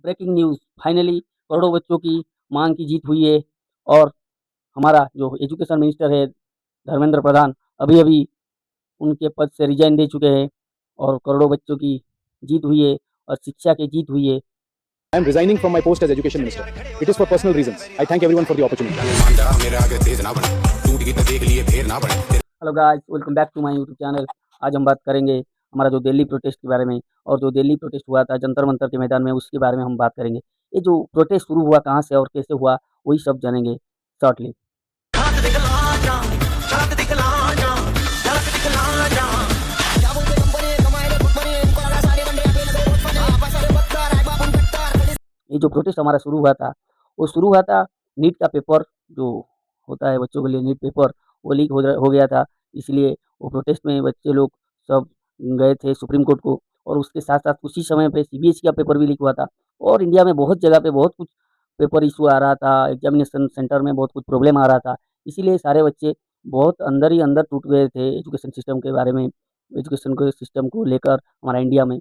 Breaking news finally करोड़ों बच्चों की मांग की जीत हुई है और हमारा जो एजुकेशन मिनिस्टर है धर्मेंद्र प्रधान अभी-अभी उनके पद से रिज़ाइन दे चुके हैं और करोड़ों बच्चों की जीत हुई है और शिक्षा की जीत हुई है। I am resigning from my post as education minister. It is for personal reasons. I thank everyone for the opportunity. Hello guys, welcome back to my YouTube channel. आज हम बात करेंगे हमारा जो दिल्ली प्रोटेस्ट के बारे में और जो दिल्ली प्रोटेस्ट हुआ था जंतर मंतर के मैदान में, उसके बारे में हम बात करेंगे। ये जो प्रोटेस्ट शुरू हुआ कहाँ से और कैसे हुआ, वही सब जानेंगे शॉर्टली। ये जो प्रोटेस्ट हमारा शुरू हुआ था, वो शुरू हुआ था नीट का पेपर जो होता है बच्चों के लिए, नीट पेपर वो लीक हो गया था। इसलिए वो प्रोटेस्ट में बच्चे लोग सब गए थे सुप्रीम कोर्ट को और उसके साथ-साथ उसी समय पे सीबीएसई का पेपर भी लीक हुआ था और इंडिया में बहुत जगह पे बहुत कुछ पेपर इश्यू आ रहा था, एग्ज़ामिनेशन सेंटर में बहुत कुछ प्रॉब्लम आ रहा था। इसीलिए सारे बच्चे बहुत अंदर ही अंदर टूट गए थे एजुकेशन सिस्टम के बारे में, एजुकेशन के सिस्टम को लेकर हमारा इंडिया में।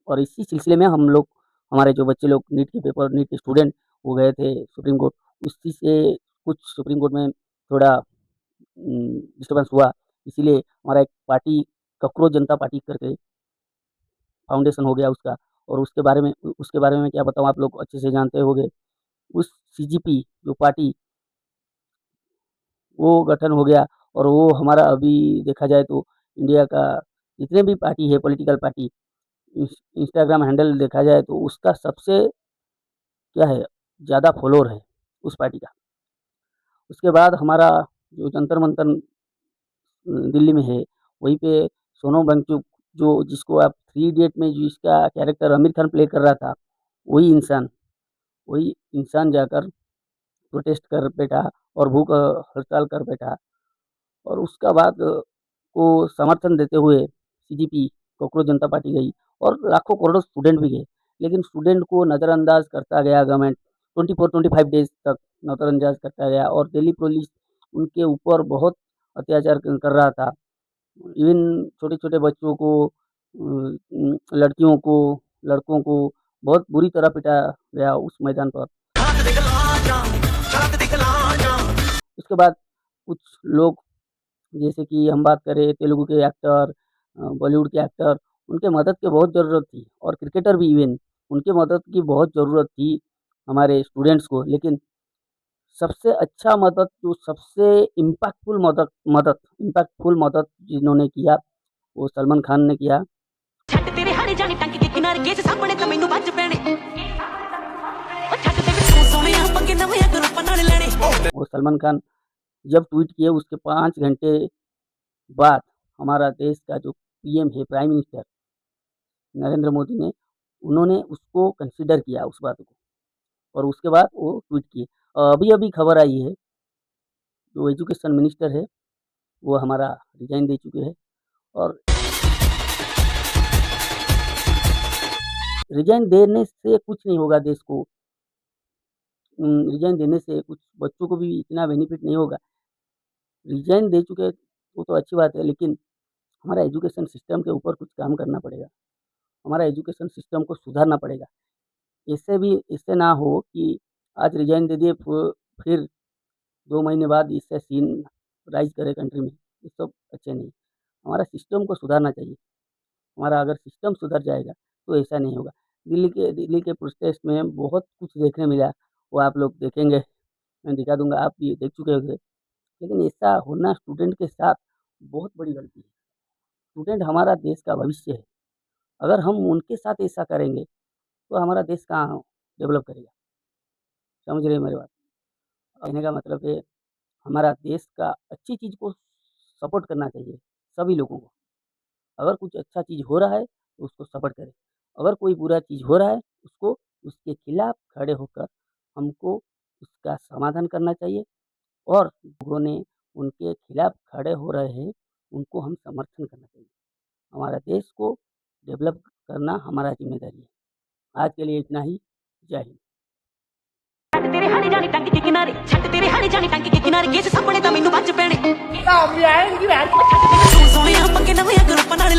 और इसी सिलसिले में हम लोग हमारे जो बच्चे लोग नीट के स्टूडेंट वो गए थे सुप्रीम कोर्ट। उसी से कुछ सुप्रीम कोर्ट में थोड़ा डिस्टर्बेंस हुआ, इसीलिए हमारा एक पार्टी ककरोच जनता पार्टी करके फाउंडेशन हो गया उसका। और उसके बारे में क्या बताऊँ, आप लोग अच्छे से जानते होंगे। उस सीजीपी जो पार्टी वो गठन हो गया और वो हमारा अभी देखा जाए तो इंडिया का जितने भी पार्टी है पॉलिटिकल पार्टी, इंस्टाग्राम हैंडल देखा जाए तो उसका सबसे क्या है ज़्यादा फॉलोअर है उस पार्टी का। उसके बाद हमारा जो जंतर मंतर दिल्ली में है, वहीं पे सोनम वांगचुक जो जिसको आप थ्री इडियट में जिसका कैरेक्टर आमिर खान प्ले कर रहा था, वही इंसान जाकर प्रोटेस्ट कर बैठा और भूख हड़ताल कर बैठा। और उसका बाद को समर्थन देते हुए सीजीपी कॉकरोच जनता पार्टी गई और लाखों करोड़ों स्टूडेंट भी गए। लेकिन स्टूडेंट को नज़रअंदाज करता गया गवर्नमेंट, 24-25 डेज़ तक नज़रअंदाज करता गया और दिल्ली पुलिस उनके ऊपर बहुत अत्याचार कर रहा था। इवन छोटे-छोटे बच्चों को, लड़कियों को, लड़कों को बहुत बुरी तरह पिटाया गया उस मैदान पर। उसके बाद कुछ लोग, जैसे कि हम बात करें तेलुगु के एक्टर, बॉलीवुड के एक्टर, उनके मदद की बहुत ज़रूरत थी और क्रिकेटर भी इवन उनके मदद की बहुत ज़रूरत थी हमारे स्टूडेंट्स को। लेकिन सबसे अच्छा मदद जो सबसे इम्पैक्टफुल मदद जिन्होंने किया, वो सलमान खान ने किया। ਛੱਡ ਤੇਰੇ ਹਾਰੇ ਜਾਣੇ ਟੰਗ ਕੇ ਕਿਨਾਰੇ ਕੇਸ ਸਾਹਮਣੇ ਤਾਂ ਮੈਨੂੰ ਵੱਜ ਪੈਣੇ ਉਹ ਛੱਡ ਤੇ ਵਿੱਚ ਸੋਹਣਿਆ ਪੰਗੇ ਨਵੇਂ ਗਰੁੱਪਾਂ ਨਾਲ ਲੈਣੇ। वो सलमान खान जब ट्वीट किए उसके 5 घंटे बाद हमारा देश का जो पीएम है, प्राइम मिनिस्टर नरेंद्र मोदी ने, उन्होंने उसको कंसीडर किया उस बात को और उसके बाद वो ट्वीट किए। अभी-अभी खबर आई है, जो एजुकेशन मिनिस्टर है, वो हमारा रिज़ाइन दे चुके हैं और रिज़ाइन देने से कुछ नहीं होगा देश को। रिज़ाइन देने से कुछ बच्चों को भी इतना बेनिफिट नहीं होगा। रिज़ाइन दे चुके वो तो अच्छी बात है, लेकिन हमारा एजुकेशन सिस्टम के ऊपर कुछ काम करना पड़ेगा। हमारा एजुकेशन सिस्टम को सुधारना पड़ेगा। इससे ना हो कि आज रिज़ाइन दे दिए फिर 2 महीने बाद इससे सीन राइज़ करे कंट्री में। ये सब अच्छे नहीं। हमारा सिस्टम को सुधारना चाहिए। हमारा अगर सिस्टम सुधर जाएगा तो ऐसा नहीं होगा। दिल्ली के प्रोटेस्ट में बहुत कुछ देखने मिला, वो आप लोग देखेंगे, मैं दिखा दूँगा, आप भी देख चुके होंगे। लेकिन ऐसा होना स्टूडेंट के साथ बहुत बड़ी गलती है। स्टूडेंट हमारा देश का भविष्य है। अगर हम उनके साथ ऐसा करेंगे तो हमारा देश कहाँ डेवलप करेगा। समझ रहे हैं मेरी बात? कहने का मतलब है हमारा देश का अच्छी चीज़ को सपोर्ट करना चाहिए सभी लोगों को। अगर कुछ अच्छा चीज़ हो रहा है तो उसको सपोर्ट करें। अगर कोई बुरा चीज़ हो रहा है उसको उसके खिलाफ खड़े होकर हमको उसका समाधान करना चाहिए और लोगों ने उनके खिलाफ खड़े हो रहे हैं, उनको हम समर्थन करना चाहिए। हमारा देश को डेवलप करना हमारा ज़िम्मेदारी है। आज के लिए इतना ही। जय हिंद। ਛੱਡ ਤੇਰੇ ਹਾਰੇ ਜਾਣੇ ਟੰਗ ਕੇ ਕਿਨਾਰੇ ਛੱਡ ਤੇਰੇ ਹਾਰੇ ਜਾਣੇ ਟੰਗ ਕੇ ਕਿਨਾਰੇ ਕੇਸ ਸਾਹਮਣੇ ਤਾਂ ਮੈਨੂੰ ਵੱਜ ਪੈਣੇ। ਤਾਂ ਵੀ ਆਏਗੀ ਯਾਰ ਛੱਡ ਤੇ ਸੋਹਣਿਆ ਪੰਗੇ ਨਵੇਂ ਗਰੁੱਪਾਂ ਨਾਲ